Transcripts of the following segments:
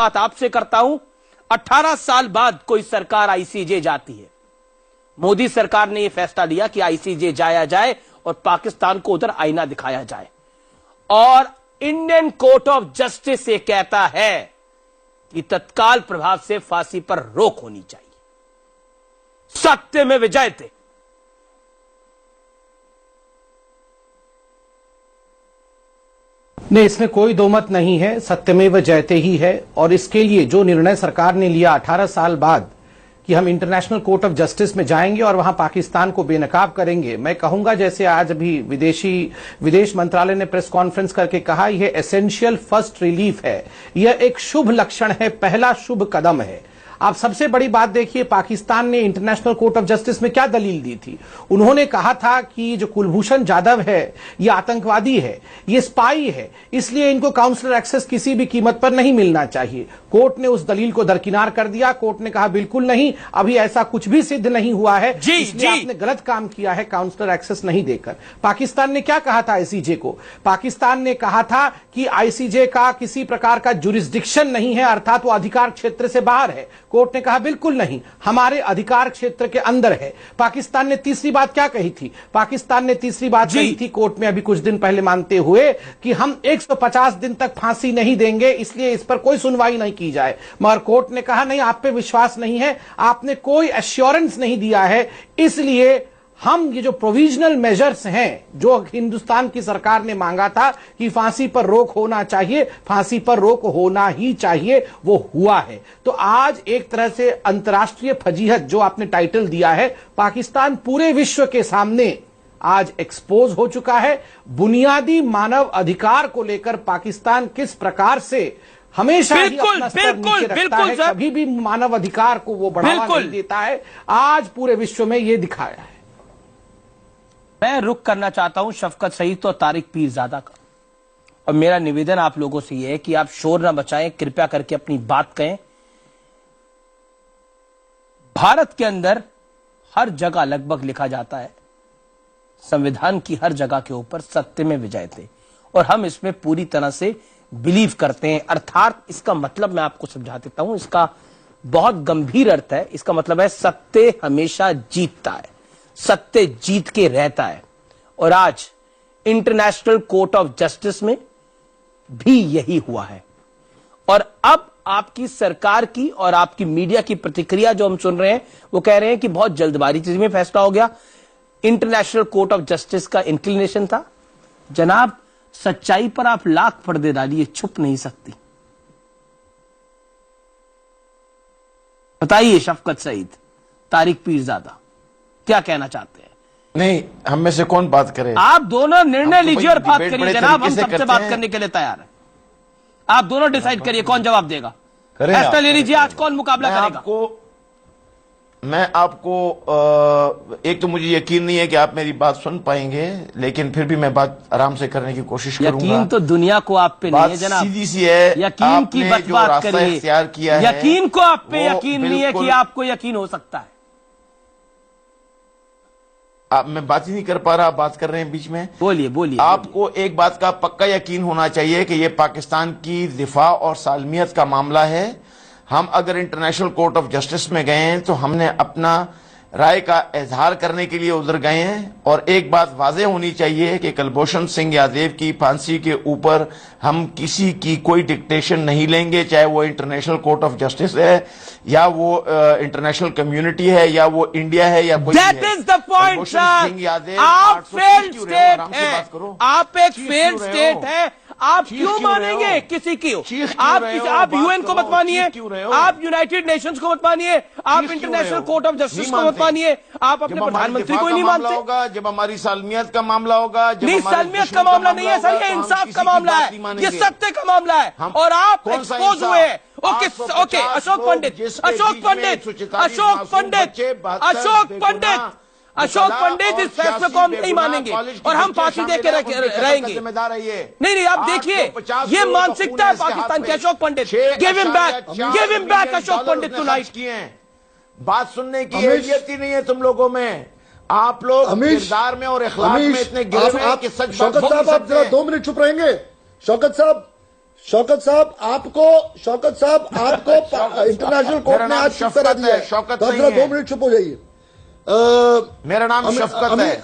बात आपसे करता हूं। 18 साल बाद कोई सरकार आईसीजे जाती है। मोदी सरकार ने यह फैसला लिया कि आईसीजे जाया जाए और पाकिस्तान को उधर आईना दिखाया जाए, और इंडियन कोर्ट ऑफ जस्टिस ये कहता है कि तत्काल प्रभाव से फांसी पर रोक होनी चाहिए। सत्य में विजय थे। नहीं, इसमें कोई दो मत नहीं है, सत्यमेव जयते ही है। और इसके लिए जो निर्णय सरकार ने लिया 18 साल बाद कि हम इंटरनेशनल कोर्ट ऑफ जस्टिस में जाएंगे और वहां पाकिस्तान को बेनकाब करेंगे, मैं कहूंगा जैसे आज अभी विदेश मंत्रालय ने प्रेस कॉन्फ्रेंस करके कहा, यह एसेंशियल फर्स्ट रिलीफ है, यह एक शुभ लक्षण है, पहला शुभ कदम है। आप सबसे बड़ी बात देखिए, पाकिस्तान ने इंटरनेशनल कोर्ट ऑफ जस्टिस में क्या दलील दी थी। उन्होंने कहा था कि जो कुलभूषण जाधव है ये आतंकवादी है, ये स्पाई है, इसलिए इनको काउंसलर एक्सेस किसी भी कीमत पर नहीं मिलना चाहिए। कोर्ट ने उस दलील को दरकिनार कर दिया। कोर्ट ने कहा बिल्कुल नहीं, अभी ऐसा कुछ भी सिद्ध नहीं हुआ है, इसलिए आपने गलत काम किया है काउंसलर एक्सेस नहीं देकर। पाकिस्तान ने क्या कहा था आईसीजे को? पाकिस्तान ने कहा था कि आईसीजे का किसी प्रकार का जुरिस्डिक्शन नहीं है, अर्थात वो अधिकार क्षेत्र से बाहर है। कोर्ट ने कहा बिल्कुल नहीं, हमारे अधिकार क्षेत्र के अंदर है। पाकिस्तान ने तीसरी बात क्या कही थी? पाकिस्तान ने तीसरी बात कही थी कोर्ट में अभी कुछ दिन पहले मानते हुए कि हम 150 दिन तक फांसी नहीं देंगे, इसलिए इस पर कोई सुनवाई नहीं की जाए। मगर कोर्ट ने कहा नहीं, आप पे विश्वास नहीं है, आपने कोई एश्योरेंस नहीं दिया है, इसलिए हम ये जो प्रोविजनल मेजर्स हैं जो हिंदुस्तान की सरकार ने मांगा था कि फांसी पर रोक होना चाहिए, फांसी पर रोक होना ही चाहिए, वो हुआ है। तो आज एक तरह से अंतर्राष्ट्रीय फजीहत जो आपने टाइटल दिया है, पाकिस्तान पूरे विश्व के सामने आज एक्सपोज हो चुका है। बुनियादी मानव अधिकार को लेकर पाकिस्तान किस प्रकार से हमेशा ही अपना स्तर नीचे रखता है, कभी भी मानव अधिकार को वो बढ़ावा नहीं देता है, आज पूरे विश्व में ये दिखाया है। मैं रुख करना चाहता हूं शफकत सईद और तारिक पीरजादा का, और मेरा निवेदन आप लोगों से यह है कि आप शोर न मचाएं, कृपया करके अपनी बात कहें। भारत के अंदर हर जगह लगभग लिखा जाता है, संविधान की हर जगह के ऊपर सत्य में विजय थे, और हम इसमें पूरी तरह से बिलीव करते हैं। अर्थात इसका मतलब मैं आपको समझा देता हूं, इसका बहुत गंभीर अर्थ है। इसका मतलब है सत्य हमेशा जीतता है, सत्य जीत के रहता है, और आज इंटरनेशनल कोर्ट ऑफ जस्टिस में भी यही हुआ है। और अब आपकी सरकार की और आपकी मीडिया की प्रतिक्रिया जो हम सुन रहे हैं, वो कह रहे हैं कि बहुत जल्दबाजी में फैसला हो गया, इंटरनेशनल कोर्ट ऑफ जस्टिस का इंक्लिनेशन था। जनाब, सच्चाई पर आप लाख पर्दे डालिए, छुप नहीं सकती। बताइए शफकत सईद, तारिक पीरजादा, क्या कहना चाहते हैं? नहीं, हम में से कौन बात करे? आप दोनों निर्णय लीजिए और बात करिए जनाब, हम सबसे बात करने के लिए तैयार हैं। आप दोनों डिसाइड करिए कौन जवाब देगा। फैसला ले लीजिए, आज कौन मुकाबला करेगा। मैं आपको एक तो मुझे यकीन नहीं है कि आप मेरी बात सुन पाएंगे, लेकिन फिर भी मैं बात आराम से करने की कोशिश करूंगा। यकीन तो दुनिया को आप पे नहीं है जनाब, सीधी सी है। यकीन की बात करिए, इख्तियार किया है, यकीन को आप पे यकीन नहीं है कि आपको यकीन हो सकता है। मैं बात ही नहीं कर पा रहा, आप बात कर रहे हैं बीच में। बोलिए। आपको एक बात का पक्का यकीन होना चाहिए कि यह पाकिस्तान की दिफा और सालमियत का मामला है। हम अगर इंटरनेशनल कोर्ट ऑफ जस्टिस में गए हैं तो हमने अपना राय का इजहार करने के लिए उधर गए हैं। और एक बात वाज़ेह होनी चाहिए कि कुलभूषण सिंह यादव की फांसी के ऊपर हम किसी की कोई डिक्टेशन नहीं लेंगे, चाहे वो इंटरनेशनल कोर्ट ऑफ जस्टिस है या वो इंटरनेशनल कम्युनिटी है या वो इंडिया है या कोई That is the point, sir. आप फेल्ड स्टेट है, आप एक फेल्ड स्टेट है, आप क्यों मानेंगे किसी की? आप यूएन को मत मानिए, आप यूनाइटेड नेशंस को मत मानिए, आप इंटरनेशनल कोर्ट ऑफ जस्टिस को मत मानिए, आप अपने प्रधानमंत्री को ही नहीं मानते। होगा जब हमारी सालमियत का मामला होगा, नहीं, सालमियत का मामला नहीं है सर, ये इंसाफ का मामला है, ये सत्य का मामला है, और आप एक्सपोज हुए हैं। ओके, अशोक पंडित इस फैसले को हम नहीं मानेंगे और हम फांसी दे के रहेंगे। नहीं, आप देखिए, ये मानसिकता है पाकिस्तान के। Ashok Pandit, give him back Ashok Pandit tonight. बात सुनने की एहलियत ही नहीं है तुम लोगों में। आप लोग किरदार में और इखलाक में इतने गिरे हैं कि सच। शौकत साहब, आप जरा 2 मिनट चुप रहेंगे। शौकत शौकत साहब आपको इंटरनेशनल कोर्ट ने आज शिफ्ट करा दिया है। शौकत तो नहीं जरा है। 2 मिनट चुप हो जाइए। मेरा नाम शफकत है।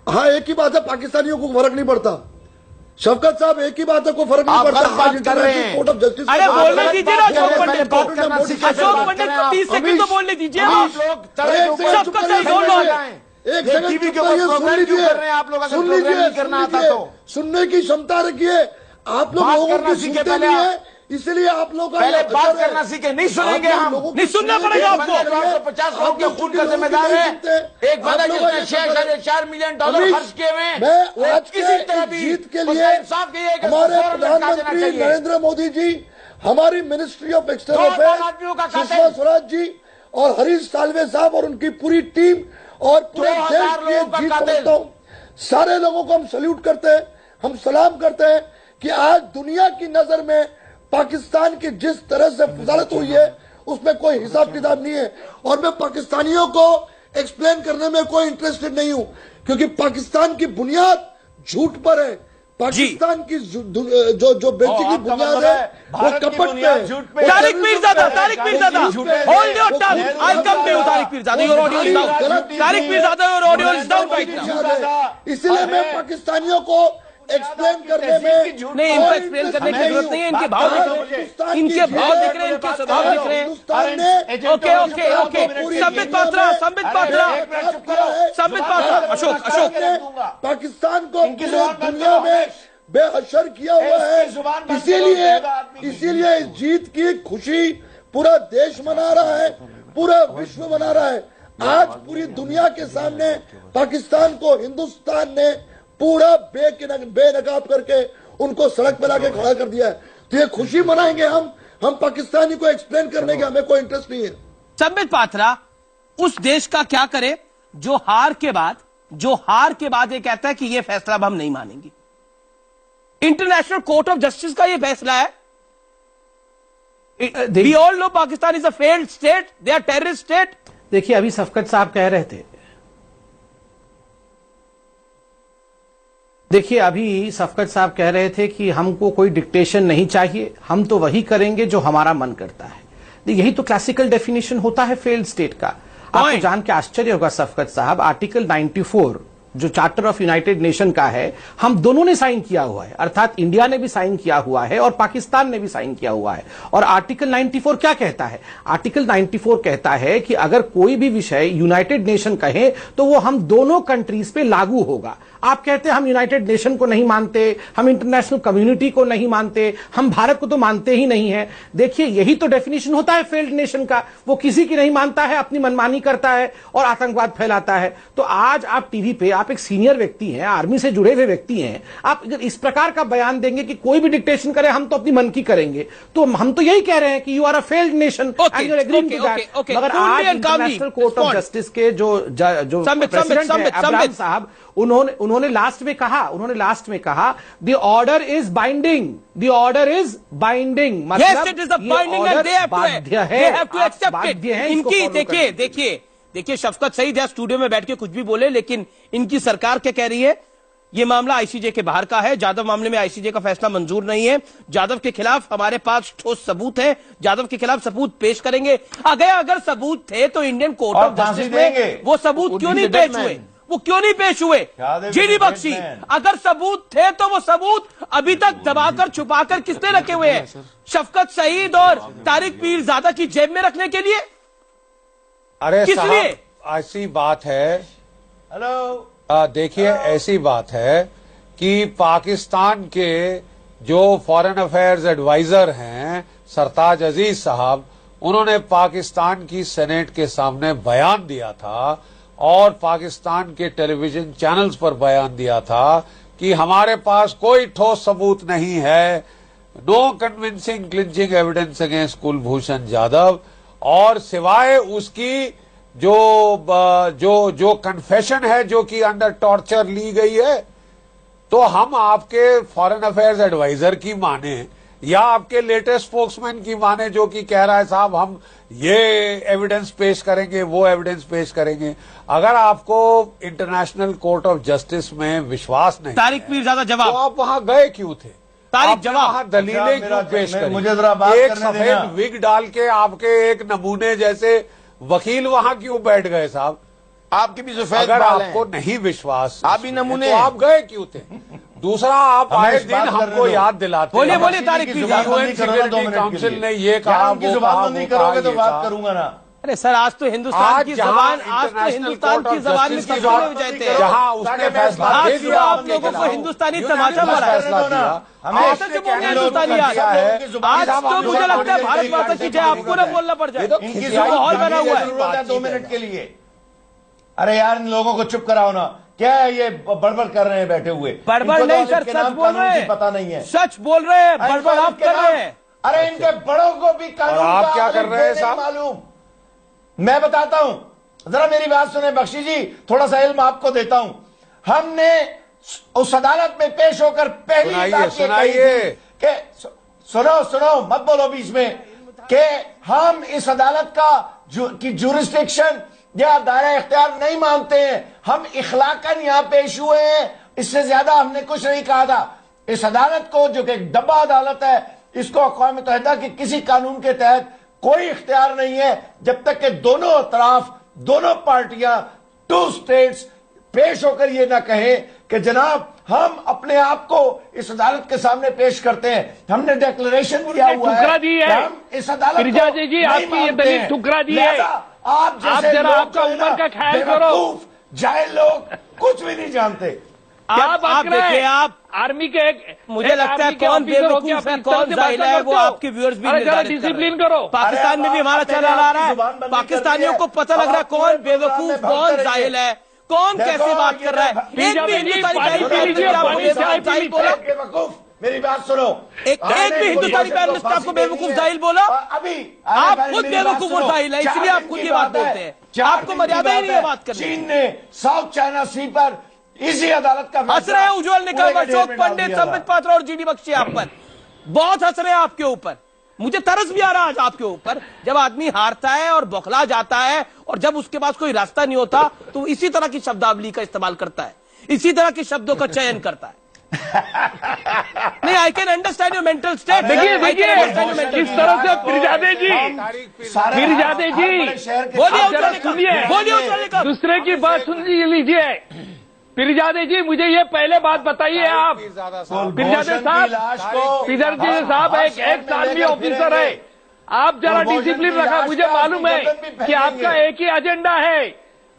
हाँ, एक ही बात है, पाकिस्तानियों को फर्क नहीं पड़ता। शफकत साहब, एक ही बात है, कोई फर्क नहीं आप पड़ता। गलत बात आज कर रहे इंटरनेशनल हैं। कोर्ट ऑफ जस्टिस अरे बोलने दीजिए ना अशोक पंडित को। अशोक बात पंडित करें को आप। 30 सेकंड तो बोलने दीजिए ना। आप लोग तरह एक के सेकंड ऊपर चुप शफकत करिए, साहब, बोल लो। एक सेकंड टीवी चुप के ऊपर करिए, प्रोग्राम सुन क्यों लीजिए, कर रहे हैं आप लोग? अगर सुन प्रोग्राम लीजिए, नहीं करना आता सुन तो लीजिए। सुनने की क्षमता रखिए। आप लोग बात लोगों करना की सीखे सुनते पहले नहीं आप। है, इसलिए आप लोग का पहले ये बात असर है। करना सीखे, नहीं सुनेंगे आप लोग हम। लोगों की नहीं सुनना सुनने पड़ेगा की आपको। बात करिए। 50 करोड़ आप के लोग खून किसी का लोगों की जिम्मेदार नहीं है। सुनते। एक बंदा आप लोग जिसने ऐसा कर रहे हैं। 4 मिलियन डॉलर अमीश, खर्च किए हुए, मैं वो आज के किसी तरह इस भी जीत के उसका लिए इंसाफ ये है कि हमारे फौरन लटका देना प्रधानमंत्री चाहिए। नरेंद्र मोदी जी, हमारी मिनिस्ट्री ऑफ एक्सटर्नल 2 आदमियों का अफेयर्स कातिल। सुषमा स्वराज जी और हरीश साल्वे साहब और उनकी पूरी टीम और पूरे 2000 देश की लोगों का जीत कातिल। समझता हूँ। सारे लोगों को हम सल्यूट करते हैं, हम सलाम करते हैं कि आज दुनिया की नजर में पाकिस्तान की जिस तरह से वजारत हुई है उसमें कोई हिसाब किताब नहीं है। और मैं पाकिस्तानियों को एक्सप्लेन करने में कोई इंटरेस्टेड नहीं हूं, क्योंकि पाकिस्तान की बुनियाद झूठ पर है। पाकिस्तान की जो बेसिक की बुनियाद है वो कपट पे है। Tariq Pirzada, hold your tongue. I'll come to you, Tariq Pirzada. Your audio is down. Tariq Pirzada, your audio is down right now. इसलिए मैं पाकिस्तानियों को एक्सप्लेन करने में नहीं, इनको एक्सप्लेन करने की जरूरत नहीं है। इनके भाव देख रहे हैं, इनके भाव देख रहे हैं, इनके स्वभाव देख रहे हैं। हिंदुस्तान ने ओके संबित पात्रा, अशोक पाकिस्तान को पूरी दुनिया में बेअसर किया हुआ है। इसीलिए इस जीत की खुशी पूरा देश मना रहा है, पूरा विश्व मना रहा है। आज पूरी दुनिया के सामने पाकिस्तान को हिंदुस्तान ने पूरा बेनकाब करके उनको सड़क पर लाके खड़ा कर दिया है। तो ये खुशी मनाएंगे हम पाकिस्तानी को एक्सप्लेन करने का हमें कोई इंटरेस्ट नहीं है। संबित पात्रा उस देश का क्या करे जो हार के बाद ये कहता है कि ये फैसला अब हम नहीं मानेंगे। इंटरनेशनल कोर्ट ऑफ जस्टिस का ये फैसला है। We all know Pakistan is a failed state, they are terrorist state. देखिए, अभी शफकत साहब कह रहे थे, देखिए अभी शफकत साहब कह रहे थे कि हमको कोई डिक्टेशन नहीं चाहिए, हम तो वही करेंगे जो हमारा मन करता है। यही तो क्लासिकल डेफिनेशन होता है फेल्ड स्टेट का। आपको जान के आश्चर्य होगा शफकत साहब, आर्टिकल 94 जो चार्टर ऑफ यूनाइटेड नेशन का है, हम दोनों ने साइन किया हुआ है, अर्थात इंडिया ने भी साइन किया हुआ है और पाकिस्तान ने भी साइन किया हुआ है। और आर्टिकल 94 क्या कहता है? आर्टिकल 94 कहता है कि अगर कोई भी विषय यूनाइटेड नेशन कहे तो वो हम दोनों कंट्रीज पे लागू होगा। आप कहते हैं हम यूनाइटेड नेशन को नहीं मानते, हम इंटरनेशनल कम्युनिटी को नहीं मानते, हम भारत को तो मानते ही नहीं है। देखिए, यही तो डेफिनेशन होता है फेल्ड नेशन का। वो किसी की नहीं मानता है, अपनी मनमानी करता है और आतंकवाद फैलाता है। तो आज आप टीवी पे, आप एक सीनियर व्यक्ति हैं, आर्मी से जुड़े हुए व्यक्ति हैं, आप अगर इस प्रकार का बयान देंगे कि कोई भी डिक्टेशन करे हम तो अपनी मन की करेंगे, तो हम तो यही कह रहे हैं कि you are a failed nation and you are agreeing to that. मगर आज इंटरनेशनल कोर्ट ऑफ जस्टिस के जो प्रेसिडेंट हैं अब्राहम साहब, उन्होंने लास्ट में कहा the order is binding, the order is binding. Yes, it is a binding and they have to accept it. इनकी देखिए शफकत सही है, स्टूडियो में बैठ के कुछ भी बोले, लेकिन इनकी सरकार क्या कह रही है? ये मामला आईसीजे के बाहर का है। जाधव मामले में आईसीजे का फैसला मंजूर नहीं है। जाधव के खिलाफ हमारे पास ठोस सबूत है, जाधव के खिलाफ सबूत पेश करेंगे। अगर सबूत थे तो इंडियन कोर्ट ऑफ जस्टिस में वो सबूत क्यों नहीं पेश हुए? वो क्यों नहीं पेश हुए? जीडी बख्शी, अगर सबूत थे तो वो सबूत अभी तक दबाकर छुपाकर किसने रखे हुए हैं? शफकत सईद और तारिक पीरजादा की जेब में रखने के लिए? अरे किस लिए? ऐसी बात है, हेलो, देखिए ऐसी बात है कि पाकिस्तान के जो फॉरेन अफेयर्स एडवाइजर हैं सरताज अजीज साहब, उन्होंने पाकिस्तान की सेनेट के सामने बयान दिया था और पाकिस्तान के टेलीविजन चैनल्स पर बयान दिया था कि हमारे पास कोई ठोस सबूत नहीं है, no convincing clinching evidence against Kulbhushan Jadhav, और सिवाय उसकी जो कन्फेशन है जो कि अंडर टॉर्चर ली गई है, तो हम आपके फॉरेन अफेयर्स एडवाइजर की माने या आपके लेटेस्ट स्पोक्समैन की माने जो कि कह रहा है साहब हम ये एविडेंस पेश करेंगे, वो एविडेंस पेश करेंगे। अगर आपको इंटरनेशनल कोर्ट ऑफ जस्टिस में विश्वास नहीं, तारिक पीरजादा जवाब, तो आप वहां गए क्यों थे? तारिक आपने जवाब। वहाँ दलीलें क्यों पेश करी? मुझे जरा बात एक करने सफेद देना। विग डाल के आपके एक नमूने जैसे वकील वहाँ क्यों बैठ गए साहब? आपके भी सफेद अगर बाल आपको हैं। नहीं विश्वास आप भी नमूने तो हैं। आप गए क्यों थे? दूसरा, आप हमें आए इस दिन बात करने हमको दो। याद दिलाते बोलिए, हैं। बोलिए तारिक की पीर जुबान साहब। बंदी करो ना 2 सिक्योरिटी मिनट के काउंसिल लिए। ने ये कहा, क्या उनकी वो जुबान कहा, बंदी वो करोगे कहा, तो ये बात कहा। करूंगा ना। अरे सर, आज तो हिंदुस्तान की जहां जबान, आज तो इंटरनेशनल हिंदुस्तान कोर्ट की ऑफ जबान में जस्टिस की सत्य में बात विजयते करो। हैं। जहां उसने ताकि फैसला आज दे भी दिया, आप आपने लोगों क्या को कहा? हिंदुस्तानी यूनानी तमाचा भाषा मारा है। फैसला दिया। हमें आज इससे से बोल रहे हैं कहने दो हिंदुस्तानी कि आज। सब लोगों की जुबान आज साहब, तो आप मुझे लोग लगता है बात भारत नहीं माता करते की जय हैं। आपको ना बोलना पड़ जाए। ये तो इनकी जो जुबान माहौल बनने बना की हुआ है। जरूरत है 2 मिनट के लिए। अरे यार, इन लोगों को चुप कराओ ना। क्या है ये बड़बड़ कर रहे हैं बैठे हुए? बड़बड़ इनको तो नहीं अलिफ सर, के सच नाम बोल कानून रहे की हैं। पता नहीं है। सच बोल रहे हैं, इनको बड़बड़ आप अलिफ के कर नाम- रहे हैं। अरे इनके बड़ों को भी कानून और आप का क्या कर अलिफ रहे हैं नहीं साहब? मालूम। मैं बताता हूं, जरा मेरी बात सुने बख्शी जी, थोड़ा सा इल्म आपको देता हूं। हमने उस अदालत में पेश होकर पहली सुनाइए, बात ये कही सुनाइए। थी कि सुनो मत बोलो बीच में, कि हम इस अदालत का की जुरिस्डिक्शन या दायरा इख्तियार नहीं मानते हैं। हम इखलाकन यहां पेश हुए हैं, इससे ज्यादा हमने कुछ नहीं कहा था। इस अदालत को, जो कि एक डब्बा अदालत है, इसको अक़वाम मुत्तहिदा के किसी कानून के तहत कोई इख्तियार नहीं है जब तक कि दोनों अतराफ, दोनों पार्टियां, 2 स्टेट्स पेश होकर ये ना कहें कि जनाब हम अपने आप को इस अदालत के सामने पेश करते हैं। हमने डिक्लेरेशन दिया हुआ है ठुकरा दी है। कि हम इस अदालत गिरिजा को जी, नहीं आपकी ये मानते दलील हैं। ठुकरा दी है। लिहाजा आप जैसे जरा लोग आपका जो है ना, उम्र का ख्याल करो। बेवकूफ, जाहिल लोग कुछ भी नहीं जानते। आप देखिए, आप आर्मी के मुझे लगता है कौन बेवकूफ है, कौन जाहिल है, वो आपके व्यूअर्स भी निर्धारित कर रहे हैं। डिसिप्लिन करो। पाकिस्तान में भी हमारा चला आ रहा है। पाकिस्तानियों को पता लग रहा है कौन बेवकूफ, कौन जाहिल है, कौन कैसे बात कर रहा है। एक भी हिंदुस्तानी प्राइम मिनिस्टर आपको जाहिल बोला? बेवकूफ, मेरी बात सुनो। एक भी हिंदुस्तानी प्राइम मिनिस्टर आपको बेवकूफ जाहिल बोला? अभी आप खुद बेवकूफ और जाहिल है, इसलिए आप खुद ये बात बोलते हैं। आपको मर्यादा ही नहीं है बात करने की। चीन ने साउथ चाइना सी पर इसी अदालत का हंस रहे हैं उज्जवल निकम, अशोक पंडित, संबित पात्रा और जीडी बख्शी आप पर बहुत हंस रहे हैं आपके ऊपर। मुझे तरस भी आ रहा है आज आपके ऊपर। जब आदमी हारता है और बौखला जाता है और जब उसके पास कोई रास्ता नहीं होता तो वो इसी तरह की शब्दावली का इस्तेमाल करता है, इसी तरह के शब्दों का चयन करता है। नहीं, आई can understand your mental state. देखिए किस तरह से पीरजादे जी, पीरजादे जी, बोलिए आप उज्जवल जरा निकम, सुनिए। बोलिए उज्जवल निकम। दूसरे की बात सुन लीजिए। पीरजादे जी, मुझे ये पहले बात बताइए आप। पीरजादे साहब, पीरजादे साहब एक एक्स आर्मी ऑफिसर है। आप जरा डिसिप्लिन रखा। मुझे मालूम है कि आपका एक ही एजेंडा है,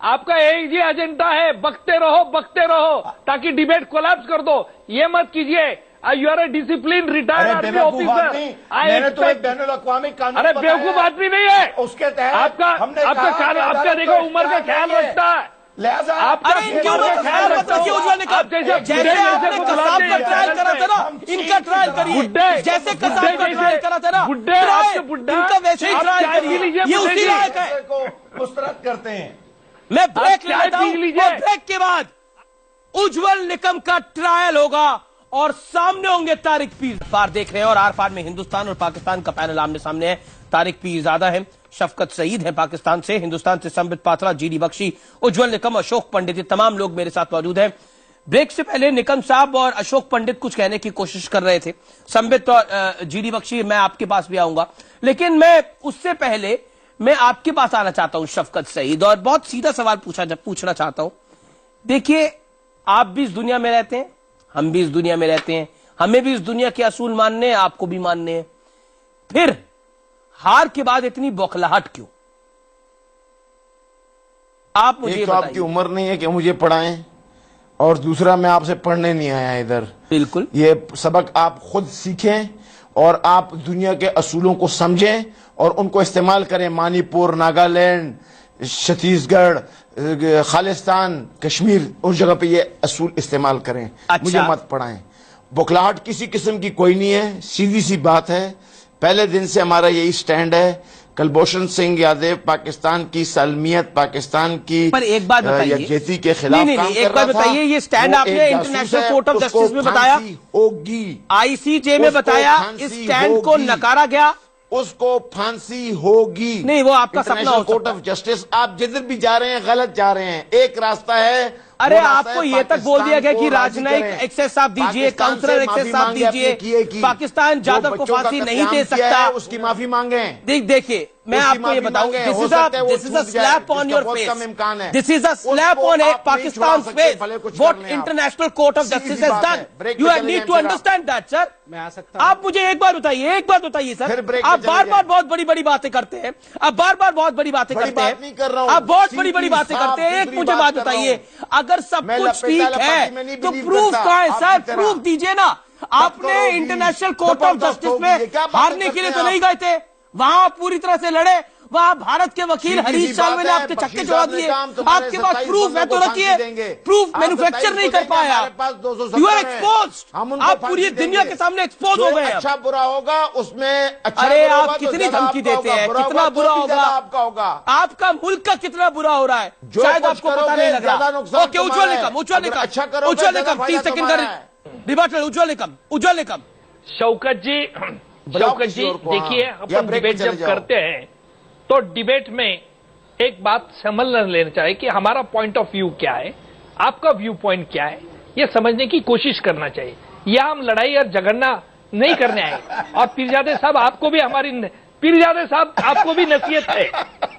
आपका एक ही एजेंडा है, बकते रहो ताकि डिबेट कोलैप्स कर दो। ये मत कीजिए। You are a discipline retired army officer. मैंने तो एक बैनुल अक़वामी कानून अरे बताया बेवकूफ है। आदमी नहीं है उसके तहत आपका हमने आपका कहा ख्याल, कि आपका अदालत देखो को उम्र का ख्याल नहीं है। रखता है। लिहाजा आपका अरे इनकी उम्र का ख्याल मत रखिए उज्जवल निकम। आप जैसे जैसे आपने कसाब का ट्रायल करा था ना, इनका ट्रायल करिए। जैसे कसाब का ट्रायल करा था ना, बुड्ढे, आपके बुड्ढा, इनका वैसे ही आप ट्रायल चाय पी करिए। लीजिए, ये उसी बुड्ढे लायक है। को मुस्तरद करते हैं। मैं ब्रेक चाय लेता पी हूं लीजिए। और ब्रेक के बाद उज्जवल निकम का ट्रायल होगा और सामने होंगे तारिक पीर। देख रहे हैं और आर पार में हिंदुस्तान और पाकिस्तान का पैनल आमने सामने है। तारिक पीरजादा है, शफकत सईद है पाकिस्तान से, हिंदुस्तान से संबित पात्रा, जीडी बख्शी, उज्जवल निकम, अशोक पंडित, ये तमाम लोग मेरे साथ मौजूद हैं। ब्रेक से पहले निकम साहब और अशोक पंडित कुछ कहने की कोशिश कर रहे थे। संबित और जीडी बख्शी, मैं आपके पास भी आऊंगा, लेकिन मैं उससे पहले मैं आपके पास आना चाहता हूं शफकत सईद, और बहुत सीधा सवाल पूछना चाहता हूं। देखिए, आप भी इस दुनिया में रहते हैं, हम भी इस दुनिया में रहते हैं, हमें भी इस दुनिया के असूल मानने हैं, आपको भी मानने हैं। फिर हार के बाद इतनी बौखलाहट क्यों? आप मुझे एक तो आपकी उम्र नहीं है कि मुझे पढ़ाएं, और दूसरा मैं आपसे पढ़ने नहीं आया इधर। बिल्कुल, ये सबक आप खुद सीखें और आप दुनिया के असूलों को समझें और उनको इस्तेमाल करें। मणिपुर, नागालैंड, छत्तीसगढ़, खालिस्तान, कश्मीर, उस जगह पे ये असूल इस्तेमाल करें। अच्छा। मुझे मत पढ़ाएं। बौखलाहट किसी किस्म की कोई नहीं है, सीधी सी बात है। पहले दिन से हमारा यही स्टैंड है। कुलभूषण सिंह यादव पाकिस्तान की सालमियत, पाकिस्तान की पर एक बात बताइए, यकजहती के खिलाफ नहीं, काम एक कर बात रहा था। बताइए, ये स्टैंड वो आपने एक जासूस इंटरनेशनल है, कोर्ट ऑफ उसको जस्टिस में बताया, फांसी होगी। आईसीजे में उसको बताया, फांसी इस स्टैंड को होगी। नकारा गया। उसको फांसी होगी। नहीं, वो आपका सपना हो इंटरनेशनल कोर्ट सकता ऑफ जस्टिस, आप जिधर भी जा रहे हैं गलत जा रहे हैं। एक रास्ता है, अरे वो रास्ता आपको है ये तक बोल दिया गया कि पाकिस्तान को राजनयिक राजी एक्सेस आप करें। दीजिए, पाकिस्तान काउंसलर से एक्सेस माफी आप मांगे अपने दीजिए, की। पाकिस्तान जो जाधव को बच्चों का फांसी नहीं कत्लेआम दे किया सकता। है, उसकी माफी मांगे। देखिए मैं उसकी आपको ये माफी बताऊं, मांगे। दिस हो इज सकता है वो अ छूट जाए, स्लैप ऑन जिसका योर बहुत फेस, कम इम्कान है। दिस इज अ स्लैप उसको ऑन आप नहीं पाकिस्तान छुड़ा सकते, फेस भले कुछ व्हाट कर लें आप। इंटरनेशनल कोर्ट ऑफ सीधी जस्टिस सी हैज बात डन। है। ब्रेक यू पे चले नीड जाएं टू फिर आप। Understand that sir. मैं आ सकता हूं? आप मुझे एक बात बताइए फिर सर, ब्रेक पे आप चले बार बार जाएं। बहुत बड़ी बड़ी बातें करते हैं, आप बार बार बहुत बड़ी बातें बड़ी करते बात नहीं कर रहा हैं, हूं। आप बहुत सीधी बड़ी बड़ी बातें साफ करते हैं। एक सुथरी मुझे बात बात कर रहा बताइए, हूं। अगर सब मैं कुछ लपेटा ठीक वाला पार्टी में है नहीं तो believe प्रूफ करता, कहां है आपकी सर? तरह। प्रूफ दीजिए ना। आपने करोगी? इंटरनेशनल कोर्ट ऑफ जबरदस्त जस्टिस होगी। में ये क्या बातें हारने के लिए करते तो हैं नहीं गए थे, वहां आप पूरी तरह से लड़े, वहां भारत के वकील सीधी सी हरीश सालवे ने बात है, आपके छक्के वकील छोड़ा साहब ने दिए। कहा हम तुम्हारे आपके पास 27 प्रूफ है तो बंदों को रखिए, फांसी देंगे। प्रूफ आप मैन्युफैक्चर 27 नहीं को कर देंगे, पाया। हमारे पास 270 यू आर है। एक्सपोज, हम उनको आप पूरी फांसी दुनिया देंगे। के सामने एक्सपोज जो हो गए हैं। अच्छा बुरा होगा उसमें अच्छा अरे बुरा आप होगा तो कितनी ज्यादा धमकी आपका देते होगा, हैं, बुरा कितना होगा तो बुरा भी होगा ज्यादा आपका होगा। आपका मुल्क का कितना बुरा हो रहा है जो शायद कुछ आपको पता करोगे, नहीं लग ज्यादा रहा। नुकसान ओके, उज्ज्वल तुम्हारा है। निकम, उज्ज्वल अगर निकम, अच्छा करोगे, उज्ज्वल ज्यादा निकम, 30 फायदा सेकंड तुम्हारा कर रिबर्टल। उज्ज्वल निकम, उज्ज्वल निकम। शौकत जी, किसी और को, देखिए हाँ। या अपन ब्रेक पे डिबेट चले जब जाओ। करते हैं तो डिबेट में एक बात समझ लेना चाहिए कि हमारा पॉइंट ऑफ व्यू क्या है, आपका व्यू पॉइंट क्या है, ये समझने की कोशिश करना चाहिए। या हम लड़ाई और झगड़ना नहीं करने आए। और पीरजादे साहब आपको भी पीरजादे साहब आपको भी नसीहत है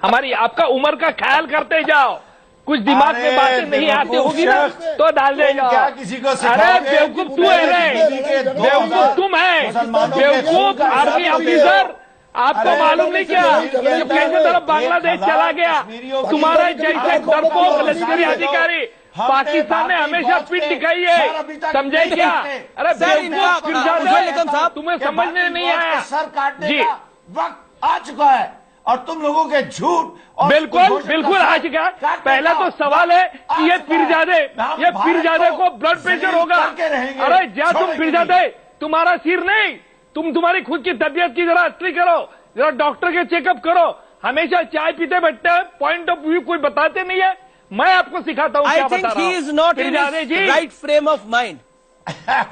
हमारी, आपका उम्र का ख्याल करते जाओ, कुछ दिमाग में बातें नहीं आती होगी ना तो डाल दे जाओ। क्या किसी को अरे सिखाओगे? बेवकूफ तू है रे, बेवकूफ तुम है, बेवकूफ आर्मी ऑफिसर। आपको मालूम नहीं क्या ये कैसे तरफ बांग्लादेश चला गया? तुम्हारे जैसे डरपोक लश्करी अधिकारी पाकिस्तान ने हमेशा पीठ दिखाई है, समझे क्या? अरे बेवकूफ निकम साहब, तुम्हें समझने नहीं आया सर काटने जी। का वक्त आ चुका है और तुम लोगों के झूठ और बिल्कुल घोषणा बिल्कुल का आज का काटने पहला का तो सवाल है कि ये आ चुका है। पीरजादे हम को ब्लड प्रेशर जलील होगा। करके रहेंगे, अरे जा तुम छोड़ेंगे पीरजादे, तुम्हारा सिर नहीं, तुम्हारी खुद की तबीयत की जरा अस्त्री करो, जरा डॉक्टर के चेकअप करो। हमेशा चाय पीते बैठते हैं, पॉइंट ऑफ व्यू कोई बताते नहीं है। मैं आपको सिखाता हूँ I क्या think बता रहा he हूँ। is not in पीरजादे his ji, right frame of mind.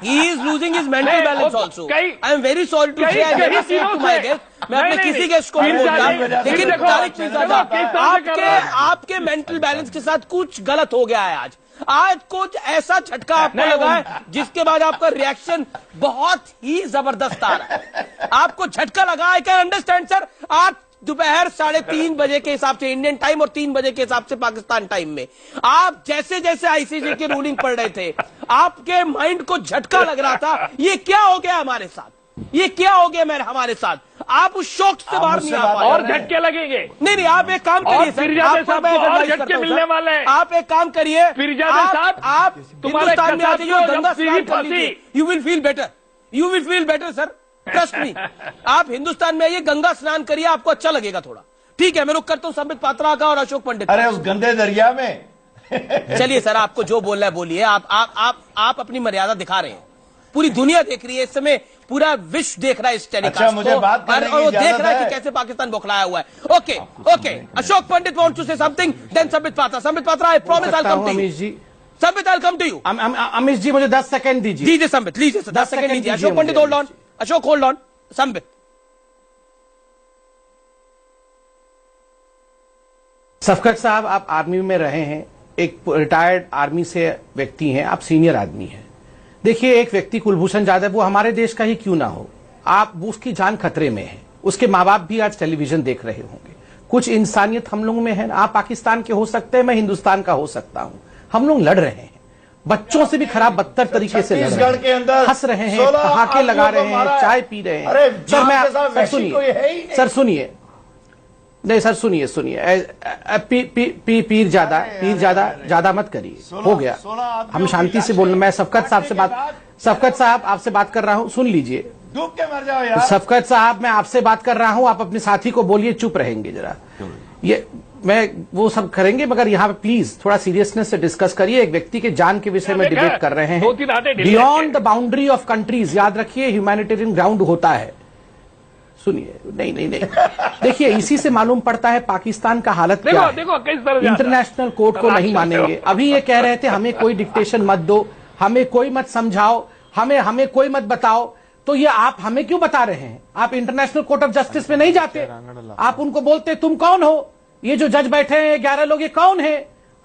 He is losing his mental नहीं, balance वो also. कई- I am very sorry to say I कई never said चीजों to my से- guest, मैं अपने नहीं, किसी नहीं, गेस्ट को नहीं पीरजादे, बोलता, लेकिन देखो, तारिक मिर्ज़ा किस तरह से कर रहा है? आपके मेंटल बैलेंस के साथ कुछ गलत हो गया है आज कुछ ऐसा झटका आपको नहीं, लगा है जिसके बाद आपका रिएक्शन बहुत ही जबरदस्त आ रहा है। आपको झटका लगा, आई कैन अंडरस्टैंड सर। आप दोपहर 3:30 बजे के हिसाब से इंडियन टाइम और 3 बजे के हिसाब से पाकिस्तान टाइम में आप जैसे जैसे आईसीजे की रूलिंग पढ़ रहे थे, आपके माइंड को झटका लग रहा था ये क्या हो गया हमारे साथ, ये क्या हो गया हमारे साथ। आप उस शौक से बाहर नहीं आ पा रहे। और झटके लगेंगे। नहीं, आप एक काम करिए सर, पीरजादे आपको साहब मैं को और advise झटके करता हूं, मिलने सर। वाले हैं। आप एक काम करिए, पीरजादे साहब, आप तुम्हारे हिंदुस्तान में आ कसाब जाइए, को गंगा जब स्नान कर सीधी लीजिए, you will feel better, you will feel better sir, trust me. आप हिंदुस्तान में आइए, गंगा स्नान करिए, आपको अच्छा लगेगा थोड़ा। ठीक है, मैं रुक करता हूं संबित पात्रा का और अशोक पंडित। अरे उस गंदे दरिया में चलिए सर, आपको जो बोलना है बोलिए। आप अपनी मर्यादा दिखा रहे हैं, पूरी दुनिया देख रही है इस समय, पूरा विश्व देख रहा है इस टेलीकास्ट अच्छा, मुझे बात करने की और वो देख इजाजत रहा है है? कि कैसे पाकिस्तान बौखलाया हुआ है। Okay okay, Ashok Pandit wants to say something, then Sambit Patra, I promise I come to you. Amish ji, Sambit I come to you. Amish ji मुझे 10 सेकंड दीजिए। लीजिए संबित, लीजिए सर, 10 सेकंड लीजिए। Ashok Pandit hold on, Ashok hold on, Sambit. Shafqat Sahab, आप आर्मी में रहे हैं, एक रिटायर्ड आर्मी से व्यक्ति हैं, आप सीनियर आदमी हैं। देखिए, एक व्यक्ति कुलभूषण जाधव, वो हमारे देश का ही क्यों ना हो, आप उसकी जान खतरे में है, उसके माँ बाप भी आज टेलीविजन देख रहे होंगे। कुछ इंसानियत हम लोगों में है। आप पाकिस्तान के हो सकते हैं, मैं हिंदुस्तान का हो सकता हूं। हम लोग लड़ रहे हैं, बच्चों से भी खराब बदतर तरीके से लड़ रहे छत्तीसगढ़ के हैं, अंदर हंस रहे हैं, 16 ठहाके लगा आदमियों रहे को मारा हैं, है। चाय पी रहे हैं। अरे सर, मैं जान के साथ सर वैसी कोई है ही सुनिए, नहीं। सर सुनिए, नहीं सर सुनिए, पीर ज्यादा मत करिए, हो गया। हम शांति से बोलना, मैं सफकत साहब आपसे बात कर रहा हूं, सुन लीजिए। डूब के मर जाओ यार। सफकत साहब, मैं आपसे बात कर रहा हूं, आप अपने साथी को बोलिए, चुप रहेंगे जरा। ये मैं वो सब करेंगे, मगर यहाँ पे प्लीज थोड़ा सीरियसनेस से डिस्कस करिए। एक व्यक्ति के जान के विषय में डिबेट कर रहे दो तीन आधे हैं, debate beyond the boundary of countries. याद रखिए, ह्यूमैनिटेरियन ग्राउंड होता है। सुनिए, नहीं देखिए, इसी से मालूम पड़ता है पाकिस्तान का हालत क्या है। देखो किस तरह से इंटरनेशनल कोर्ट को नहीं मानेंगे। अभी ये कह रहे थे हमें कोई डिक्टेशन मत दो, हमें कोई मत समझाओ, हमें कोई मत बताओ। तो ये आप हमें क्यों बता रहे हैं? आप इंटरनेशनल कोर्ट ऑफ जस्टिस में नहीं जाते, आप उनको बोलते तुम कौन हो, ये जो जज बैठे हैं 11 लोग, ये कौन है?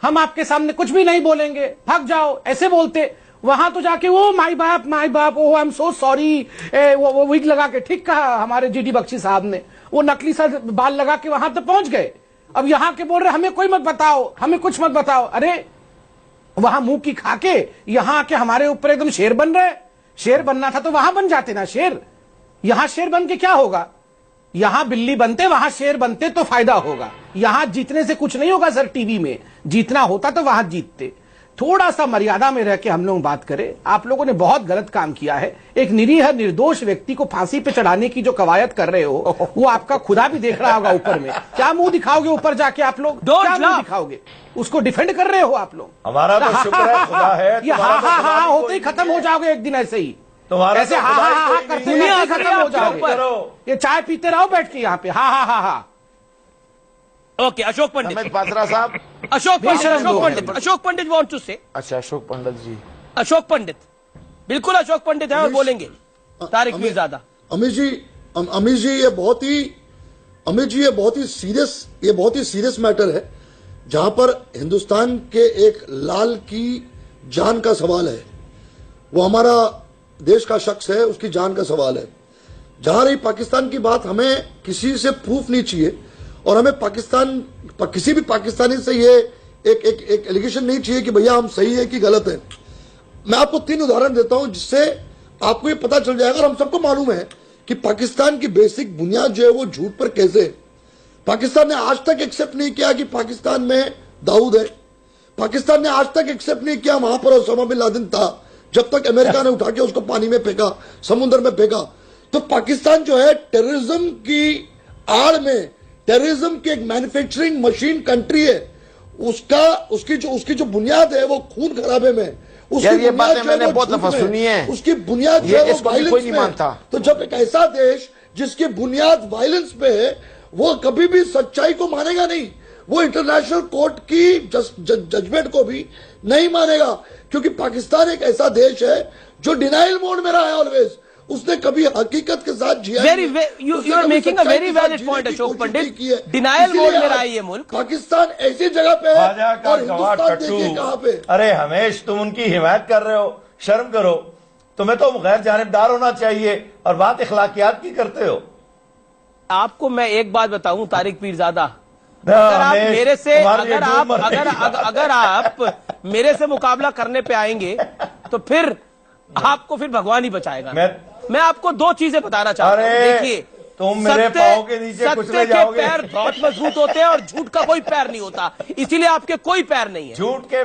हम आपके सामने कुछ भी नहीं बोलेंगे, भाग जाओ, ऐसे बोलते। वहां तो जाके वो माई बाप, ओ आई एम सो सॉरी, वो विग लगा के, ठीक कहा हमारे जीडी बख्शी साहब ने, वो नकली सा बाल लगा के वहां तक पहुंच गए। अब यहां के बोल रहे हमें कोई मत बताओ, हमें कुछ मत बताओ। अरे वहां मुंह की खाके यहां आके हमारे ऊपर एकदम शेर बन रहे। शेर बनना था तो वहां बन जाते ना शेर। यहां शेर बन के क्या होगा? यहां बिल्ली बनते, वहां शेर बनते तो फायदा होगा। यहां जीतने से कुछ नहीं होगा सर, टीवी में जीतना होता तो वहां जीतते। थोड़ा सा मर्यादा में रह के हम लोग बात करें। आप लोगों ने बहुत गलत काम किया है। एक निरीह निर्दोष व्यक्ति को फांसी पे चढ़ाने की जो कवायद कर रहे हो, वो आपका खुदा भी देख रहा होगा ऊपर में। क्या मुंह दिखाओगे ऊपर जाके आप लोग? क्या मुंह दिखाओगे? उसको डिफेंड कर रहे हो आप लोग। हमारा तो शुक्र है खुदा है, ये हा होते ही खत्म हो जाओगे एक दिन ऐसे ही। ऐसे हा करते ही खत्म हो जाओगे। ये चाय पीते रहो बैठ के यहाँ पे, हा। ओके, अशोक पंडित, अमित पात्रा साहब, अशोक पंडित वांट टू से। अच्छा अशोक पंडित जी, अशोक पंडित, बिल्कुल अशोक पंडित है और बोलेंगे। तारिक मीरजादा। अमित जी ये बहुत ही सीरियस मैटर है, जहां पर हिंदुस्तान के एक लाल की जान का सवाल है। वो हमारा देश का शख्स है, उसकी जान का सवाल है। जहां रही पाकिस्तान की बात, हमें किसी से प्रूफ नहीं चाहिए और हमें किसी भी पाकिस्तानी से ये एक एलिगेशन नहीं चाहिए कि भैया हम सही है कि गलत है। मैं आपको 3 उदाहरण देता हूं जिससे आपको ये पता चल जाएगा। और हम सबको मालूम है कि पाकिस्तान की बेसिक बुनियाद जो है वो झूठ पर कैसे है। पाकिस्तान ने आज तक एक्सेप्ट नहीं किया कि पाकिस्तान में दाऊद है। पाकिस्तान ने आज तक एक्सेप्ट नहीं किया वहां पर ओसामा बिन लादेन था, जब तक अमेरिका ने उठा के उसको पानी में फेंका, समुद्र में फेंका। तो पाकिस्तान जो है टेररिज्म की आड़ में, टेररिज्म की एक मैन्युफैक्चरिंग मशीन कंट्री है। उसकी जो बुनियाद है वो खून खराबे में। यार ये बातें मैंने बहुत दफा सुनी है। उसकी बुनियाद जो है वो कोई वायलेंस नहीं में। मानता। तो जब एक ऐसा देश जिसकी बुनियाद वायलेंस पे है, वो कभी भी सच्चाई को मानेगा नहीं। वो इंटरनेशनल कोर्ट की जजमेंट को भी नहीं मानेगा, क्योंकि पाकिस्तान एक ऐसा देश है जो डिनाइल मोड में रहा है ऑलवेज। उसने कभी हकीकत के साथ जिया नहीं। You are making a very valid point Ashok Pandit. Denial mode में रहा है ये मुल्क। पाकिस्तान ऐसी जगह पे है और हिंदुस्तान देखिए कहां पे। अरे हमेश तुम उनकी हिमायत कर रहे हो, शर्म करो। तुम्हें तो गैर जानिबदार होना चाहिए और बात इखलाकियात की करते हो। आपको मैं एक बात बताऊं तारिक पीरजादा, अगर आप मेरे से अगर आप मेरे से मुकाबला करने पे आएंगे तो फिर आपको फिर भगवान ही बचाएगा। मैं आपको 2 चीजें बताना चाहता हूं। देखिए, तुम मेरे पांव के नीचे कुचले जाओगे। पैर बहुत मजबूत होते हैं और झूठ का कोई पैर नहीं होता, इसीलिए आपके कोई पैर नहीं है। झूठ के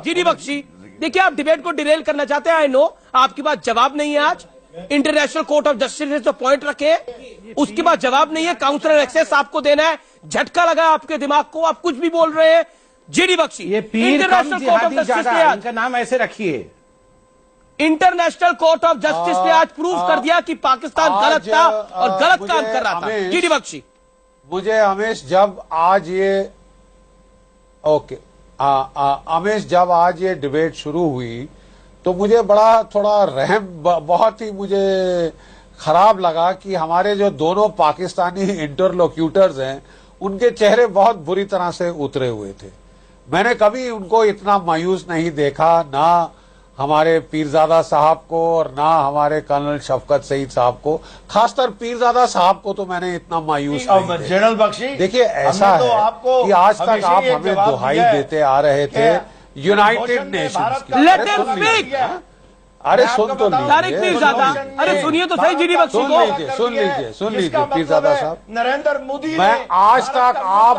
जीडी बख्शी, देखिए आप डिबेट को डिरेल करना चाहते हैं, आई नो। आपके पास जवाब नहीं है आज। इंटरनेशनल कोर्ट ऑफ जस्टिस ने जो पॉइंट रखे, उसके बाद जवाब नहीं है। काउंसलर एक्सेस आपको देना है। झटका लगा आपके दिमाग को, आप कुछ भी बोल रहे हैं। जीडी बख्शी, ये पीर कम जिहादी ज्यादा, इनका नाम ऐसे रखिए। इंटरनेशनल कोर्ट ऑफ जस्टिस ने आज प्रूव कर दिया कि पाकिस्तान गलत था और गलत काम कर रहा था। जीडी बख्शी, मुझे हमेश जब आज ये हमेश जब आज ये डिबेट शुरू हुई तो मुझे बड़ा थोड़ा रहम, बहुत ही मुझे खराब लगा कि हमारे जो दोनों पाकिस्तानी इंटरलोक्यूटर्स हैं उनके चेहरे बहुत बुरी तरह से उतरे हुए थे। मैंने कभी उनको इतना मायूस नहीं देखा, ना हमारे पीरजादा साहब को और ना हमारे कर्नल शफकत सईद साहब को। खासकर पीरजादा साहब को तो मैंने इतना मायूस नहीं देखा। जनरल बख्शी, देखिए ऐसा है कि आज तक आप हमें दुहाई देते आ रहे थे यूनाइटेड नेशंस की। अरे सुन तो तारिक पीरजादा, अरे सुनिए तो सही जीडी बख्शी को। सुन लीजिए पीरजादा साहब। नरेंद्र मोदी, मैं आज तक आप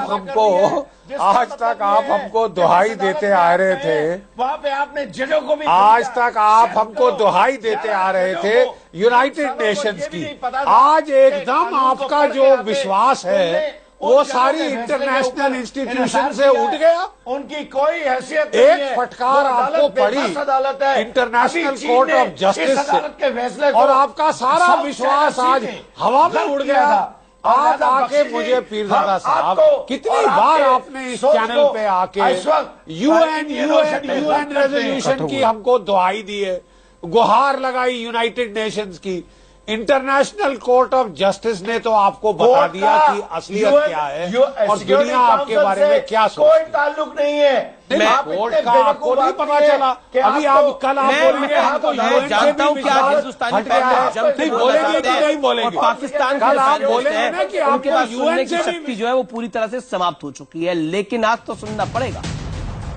हमको दुहाई देते आ रहे थे। वहां पे आपने जजों को भी, आज तक आप हमको दुहाई देते आ रहे थे यूनाइटेड नेशंस की। आज एकदम आपका जो विश्वास है वो सारी इंटरनेशनल इंस्टीट्यूशन से उठ गया। उनकी कोई हैसियत एक फटकार आपको पड़ी इंटरनेशनल कोर्ट ऑफ जस्टिस से और आपका सारा विश्वास आज हवा में उड़ गया। आज आके मुझे पीरजादा साहब, कितनी बार आपने इस चैनल पे आके यूएन रेजोल्यूशन की हमको दुहाई दी है, गुहार लगाई यूनाइटेड नेशंस की इंटरनेशनल कोर्ट ऑफ जस्टिस ने तो आपको बता दिया कि असलियत क्या है और दुनिया आपके बारे में क्या कोई सोचती है। ताल्लुक नहीं है। कोर्ट का आपको नहीं पता चला। अभी आप कल आप बोलेंगे हमको मैं जानता हूं कि आज हिंदुस्तानी नहीं बोलेंगे कि नहीं बोलेंगे। पाकिस्तान कल आप के बोलेंगे ना कि उनके पास आपको सुनने यूएन की से शक्ति जो है वो पूरी तरह से समाप्त हो चुकी है, लेकिन आज तो सुनना पड़ेगा।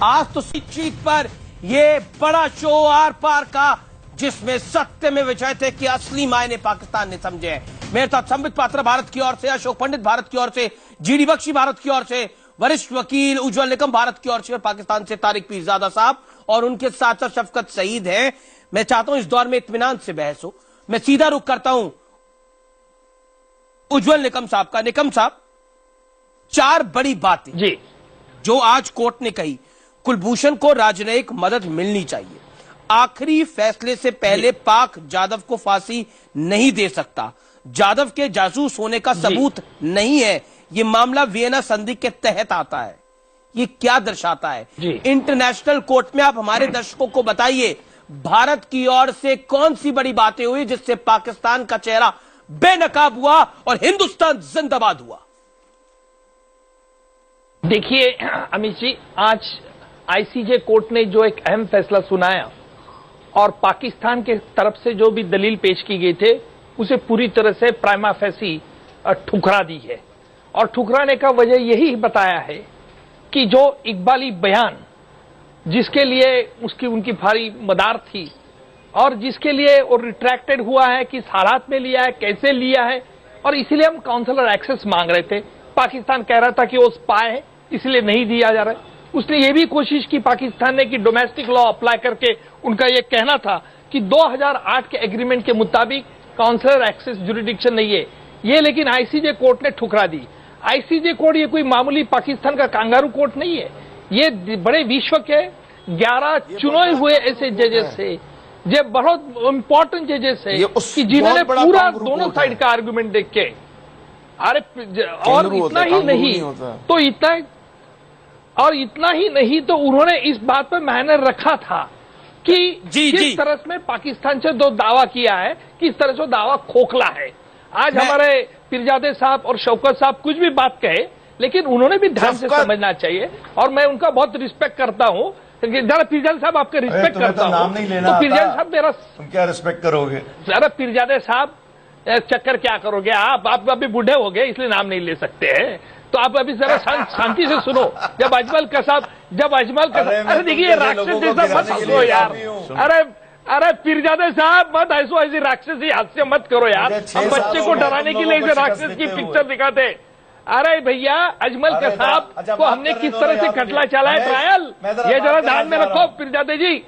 आज तो चीत पर ये बड़ा शो आर पार का, जिसमें सत्य में विजय थे कि असली मायने पाकिस्तान ने समझे हैं। मेरे साथ संबित पात्रा भारत की ओर से, अशोक पंडित भारत की ओर से, जीडी बख्शी भारत की ओर से, वरिष्ठ वकील उज्जवल निकम भारत की ओर से, और पाकिस्तान से तारिक पीरजादा साहब, और उनके साथ साथ शफकत सईद हैं। मैं चाहता हूं इस दौर में इत्मीनान से बहस हो। मैं सीधा रुख करता हूं उज्जवल निकम साहब का। निकम साहब, 4 बड़ी बातें जी जो आज कोर्ट ने कही। कुलभूषण को राजनयिक मदद मिलनी चाहिए। आखिरी फैसले से पहले पाक जाधव को फांसी नहीं दे सकता। जाधव के जासूस होने का सबूत नहीं है। ये मामला वियना संधि के तहत आता है। ये क्या दर्शाता है? इंटरनेशनल कोर्ट में आप हमारे दर्शकों को बताइए, भारत की ओर से कौन सी बड़ी बातें हुई जिससे पाकिस्तान का चेहरा बेनकाब हुआ और हिंदुस्तान जिंदाबाद हुआ? देखिए अमित जी, आज आईसीजे कोर्ट ने जो एक अहम फैसला सुनाया और पाकिस्तान के तरफ से जो भी दलील पेश की गई थे उसे पूरी तरह से प्राइमा फेसी ठुकरा दी है। और ठुकराने का वजह यही बताया है कि जो इकबाली बयान जिसके लिए उनकी भारी मदार थी और जिसके लिए वो रिट्रैक्टेड हुआ है, किस हालात में लिया है, कैसे लिया है, और इसीलिए हम काउंसलर एक्सेस मांग रहे थे। पाकिस्तान कह रहा था कि वो स्पाई है इसलिए नहीं दिया जा रहा है। उसने ये भी कोशिश की पाकिस्तान ने कि डोमेस्टिक लॉ अप्लाई करके, उनका ये कहना था कि 2008 के एग्रीमेंट के मुताबिक काउंसलर एक्सेस जुरिडिक्शन नहीं है ये, लेकिन आईसीजे कोर्ट ने ठुकरा दी। आईसीजे कोर्ट ये कोई मामूली पाकिस्तान का कांगारू कोर्ट नहीं है। ये बड़े विश्व के 11 चुने हुए ऐसे जजेस से, जो बहुत इंपॉर्टेंट जजेस है कि जिन्होंने पूरा दोनों साइड का आर्गुमेंट देख के, अरे और इतना ही नहीं तो इतना ही नहीं तो उन्होंने इस बात पर मायने रखा था कि किस तरह से पाकिस्तान से जो दावा किया है, किस तरह से दावा खोखला है। आज हमारे पीरजादे साहब और शौकत साहब कुछ भी बात कहे, लेकिन उन्होंने भी ध्यान से समझना चाहिए, और मैं उनका बहुत रिस्पेक्ट करता हूं। जरा पीरजादे साहब आपका रिस्पेक्ट करता हूं, नाम नहीं लेना, तो पीरजादे साहब मेरा क्या रिस्पेक्ट करोगे? जरा पीरजादे साहब चक्कर क्या करोगे आप अभी बूढ़े हो गए इसलिए नाम नहीं ले सकते हैं, तो आप अभी जरा शांति से सुनो। जब अजमल कसाब अरे देखिए राक्षस जैसा मत हंसो यार। अरे पीरजादे साहब मत ऐसो, ऐसी राक्षसी हास्य मत करो यार। हम बच्चे को डराने के लिए इसे राक्षस की पिक्चर दिखाते। अरे भैया अजमल कसाब को हमने किस तरह से कटला चला है ट्रायल, ये जरा ध्यान में रखो पीरजादे जी।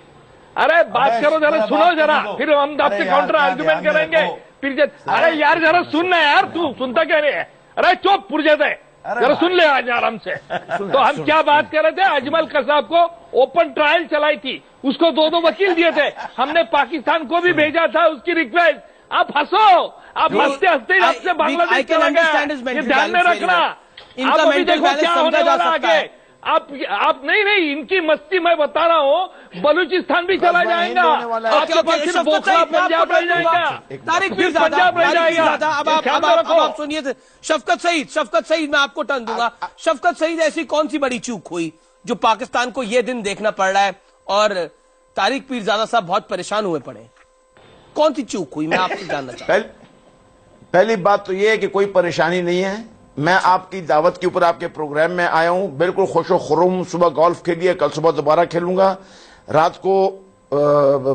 अरे बात करो जरा, सुनो जरा, फिर हम आपसे काउंटर आर्गुमेंट करेंगे। अरे यार जरा सुनना यार, तू सुनता क्या नहीं है? अरे चुप पुरजादे, जरा सुन ले आज आराम से। तो हम क्या बात कर रहे थे? अजमल कसाब को ओपन ट्रायल चलाई थी, उसको 2 वकील दिए थे, हमने पाकिस्तान को भी भेजा था उसकी रिक्वेस्ट। आप हंसो, आप हंसते हंसते आपसे बांग्लादेश चला गया, ये ध्यान में रखना। आप अभी देखो क्या होने वाला आगे। आप नहीं इनकी मस्ती मैं बता रहा हूँ, बलूचिस्तान भी चला जाएगा, आपके पास सिर्फ बोखला पंजाब रह जाएगा, तारिक फिर पंजाब रह जाएगा। अब आप सुनिए, शफकत सईद मैं आपको टर्न दूंगा। शफकत सईद, ऐसी कौन सी बड़ी चूक हुई जो पाकिस्तान को यह दिन देखना पड़ रहा है और तारिक पीरजादा साहब बहुत परेशान हुए पड़े? कौन सी चूक हुई, मैं आपसे जानना चाहता हूं। पहली बात तो यह है कि कोई परेशानी नहीं है। मैं आपकी दावत के ऊपर आपके प्रोग्राम में आया हूं, बिल्कुल खुशो खुर्रम। सुबह गोल्फ खेलिए, कल सुबह दोबारा खेलूंगा, रात को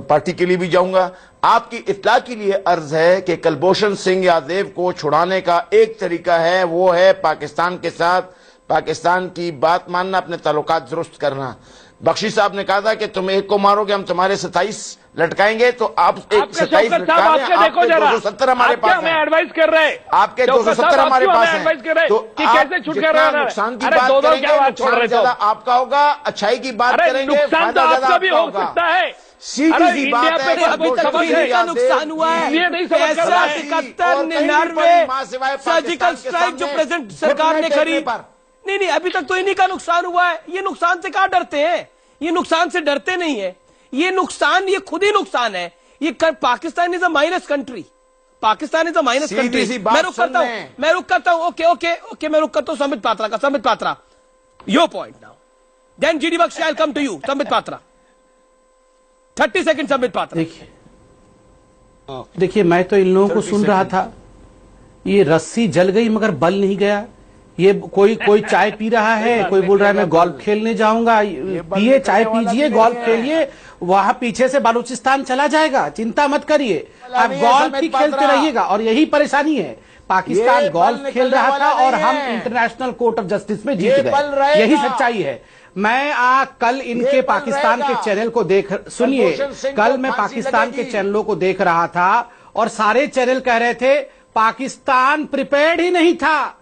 पार्टी के लिए भी जाऊंगा। आपकी इत्तला के लिए अर्ज है कि कुलभूषण सिंह यादव को छुड़ाने का एक तरीका है, वो है पाकिस्तान के साथ पाकिस्तान की बात मानना, अपने ताल्लुकात दुरुस्त करना। बख्शी साहब ने कहा था कि तुम एक को मारोगे हम तुम्हारे 27 लटकाएंगे, तो आप एक 27 लटका रहे हैं, आपके 270 हमारे पास है। एडवाइस कर रहे हैं आपके 270 हमारे पास है, तो कैसे छुटकारा? नुकसान की बात करेंगे, नुकसान ज्यादा आपका होगा, अच्छाई की बात करेंगे, नुकसान तो आपका भी हो सकता है। सीधी सी बात है, अभी तक तो इनका नुकसान हुआ है। 91 सर्जिकल स्ट्राइक जो प्रेजेंट सरकार ने करी, नहीं अभी तक तो इन्हीं का नुकसान हुआ है। ये नुकसान से कहां डरते हैं? ये नुकसान से डरते नहीं है। ये नुकसान, ये खुद ही नुकसान है। ये Pakistan is a minus country. Pakistan is a minus सीधी कंट्री। सी बात मैं रुक करता सुन हूं, लें। मैं रुक करता हूं। ओके ओके ओके, मैं रुक करता हूं संबित पात्रा का। Sambit Patra, your point now, then GD Bakshi, I will come to you. Sambit Patra, 30 second. Sambit Patra, देखिए मैं तो इन लोगों को सुन रहा था, ये रस्सी जल गई मगर बल नहीं गया। ये कोई चाय पी रहा है, कोई बोल रहा है मैं गोल्फ खेलने जाऊंगा। पिए, चाय पीजिए, गोल्फ खेलिए, वहां पीछे से बलूचिस्तान चला जाएगा, चिंता मत करिए, आप गोल्फ ही खेलते रहिएगा। और यही परेशानी है, पाकिस्तान गोल्फ खेल रहा था और हम इंटरनेशनल कोर्ट ऑफ जस्टिस में जीत गए, यही सच्चाई है। मैं कल इनके पाकिस्तान के चैनल को सुनिए, कल मैं पाकिस्तान के चैनलों को देख रहा था और सारे चैनल कह रहे थे पाकिस्तान प्रिपेयर्ड ही नहीं था,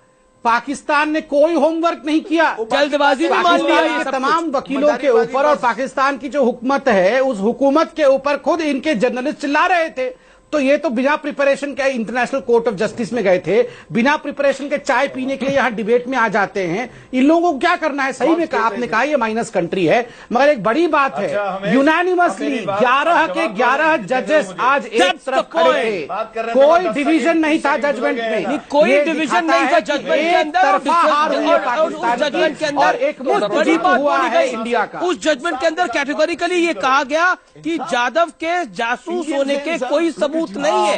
पाकिस्तान ने कोई होमवर्क नहीं किया, जल्दबाजी में मान लिया पाकिस्तान के तमाम वकीलों के ऊपर और पाकिस्तान की जो हुकूमत है उस हुकूमत के ऊपर खुद इनके जर्नलिस्ट चिल्ला रहे थे। तो ये तो बिना प्रिपरेशन के इंटरनेशनल कोर्ट ऑफ जस्टिस में गए थे, बिना प्रिपरेशन के चाय पीने के लिए यहां डिबेट में आ जाते हैं। इन लोगों को क्या करना है? सही में आपने कहा ये माइनस कंट्री है, मगर एक बड़ी बात है, यूनानिमसली 11 के 11 जजेस आज एक तरफ खड़े थे, कोई डिवीजन नहीं था जजमेंट में, कोई डिवीजन नहीं था जजमेंट के अंदर। जजमेंट के अंदर एक बड़ी बात हुआ है इंडिया का। उस जजमेंट के अंदर कैटेगोरिकली ये कहा गया कि जाधव के जासूस होने के कोई सबूत नहीं है।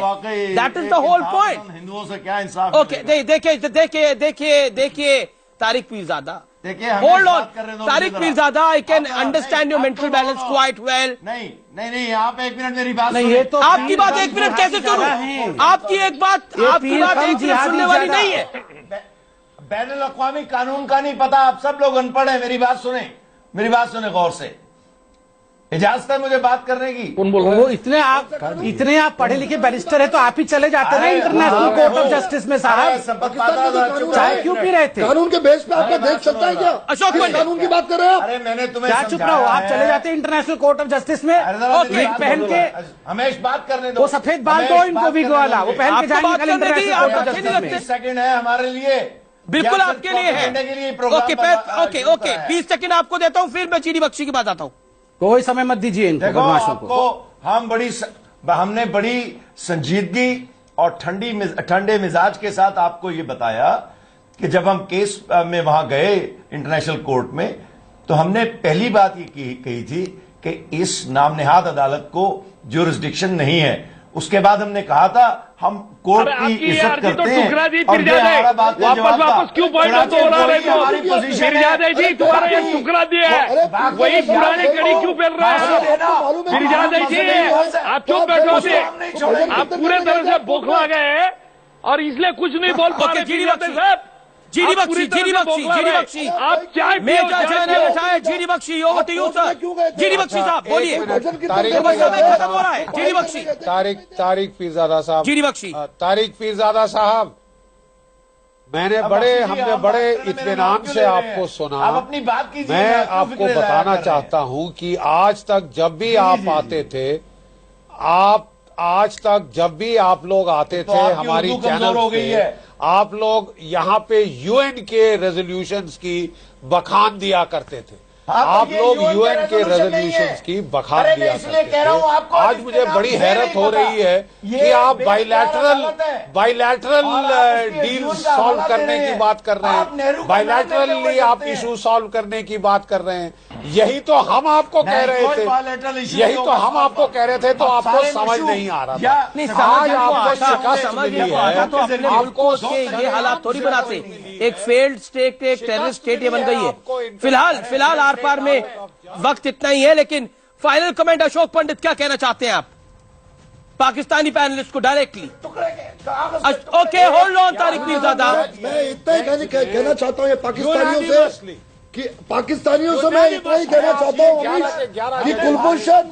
That is the whole point. हिंदुओं से क्या इंसाफ? ओके, देखिए तारिक पीरजादा, देखिए, hold on Tariq Pirzada, I can understand your mental balance quite well. नहीं, आप एक मिनट मेरी बात नहीं, सुनिए। ये तो आपकी बात एक मिनट कैसे सुनूं? आपकी एक बात एक मिनट सुनने वाली नहीं है। बैनुल अक़वामी कानून का नहीं पता, आप सब लोग अनपढ़ हैं। मेरी बात सुने गौर से। इजाजत है मुझे बात करने की? वो इतने आप पढ़े लिखे बैरिस्टर है तो आप ही चले जाते ना इंटरनेशनल कोर्ट ऑफ जस्टिस में साहब। चाय क्यों पी रहे थे? कानून के बेस पे आपका देख सकता है क्या? अशोक किस पंडित, कानून की बात कर रहे हैं आप? अरे मैंने तुम्हें क्या चुप रहो, आप चले जाते इंटरनेशनल कोर्ट ऑफ जस्टिस में विग पहन के। हमेश बात करने दो। वो सफेद बाल दो इनको विग वाला, वो पहन के जाएंगे कल इंटरनेशनल कोर्ट ऑफ जस्टिस में। 20 सेकंड है हमारे लिए, बिल्कुल आपके लिए है। ओके, 20 सेकंड आपको देता हूं, फिर मैं जीडी बख्शी की बात आता हूं। कोई समय मत दीजिए इनको, देखो बदमाशों को। आपको हमने बड़ी संजीदगी और ठंडे मिजाज के साथ आपको ये बताया कि जब हम केस में वहां गए इंटरनेशनल कोर्ट में, तो हमने पहली बात ये कही थी कि इस नामनिहाद अदालत को ज्यूरिसडिक्शन नहीं है। उसके बाद हमने कहा था हम कोर्ट की इज्जत करते हैं। वापस क्यों पॉइंट हो रहा है? फिरजादे जी तुम्हारा ये टुकड़ा दिया है, वही पुरानी कड़ी क्यों फैल रहा है? फिरजादे जी आप चुप बैठो थे, आप पूरे तरह से बौखला गए और इसलिए कुछ नहीं बोल पा रहे। फिरजादे साहब, जीडी बख्शी, आप चाय GD Bakshi, over to you sir. GD Bakshi sahab बोलिए, खत्म हो रहा है। जीडी बख्शी, तारिक पीरजादा साहब, जीडी बख्शी, तारिक पीरजादा साहब, हमने बड़े इत्मीनान से आपको सुना। आप अपनी बात कीजिए। मैं आपको बताना चाहता हूं कि आज तक जब भी आप आते थे, आज तक जब भी आप लोग आते थे हमारी चैनल पे, आप लोग यहाँ पे यूएन के रेजोल्यूशंस की बखान दिया करते थे। आप लोग यूएन के रेजोल्यूशंस की बखान दिया करते थे। आज मुझे बड़ी हैरत हो रही है कि आप बाइलैटरल डील सॉल्व करने की बात कर रहे हैं, बाइलैटरली आप इशू सॉल्व करने की बात कर रहे हैं। यही तो हम आपको कह रहे थे, तो आपको समझ नहीं आ रहा था। आज आपको शिकस्त मिली है, आपको ये हालात थोड़ी बनाते। एक फेल्ड स्टेट, एक टेररिस्ट स्टेट ये बन गई है। फिलहाल आर पार में वक्त इतना ही है, लेकिन फाइनल कमेंट अशोक पंडित, क्या कहना चाहते हैं आप पाकिस्तानी पैनलिस्ट को directly? Okay, hold on Tariq Pirzada. मैं इतना ही कहना चाहता हूँ पाकिस्तानियों से मैं इतना ही कहना चाहता हूँ कि कुलभूषण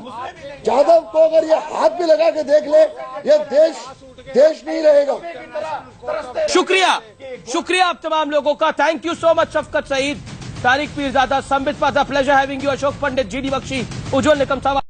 जाधव को अगर ये हाथ भी लगा के देख ले, ये देश नहीं रहेगा। शुक्रिया आप तमाम लोगों का। Thank you so much Shafqat Saeed, Tariq Pirzada, Sambit Patra, pleasure having you, Ashok Pandit, GD Bakhshi, Ujjwal Nikam साहब।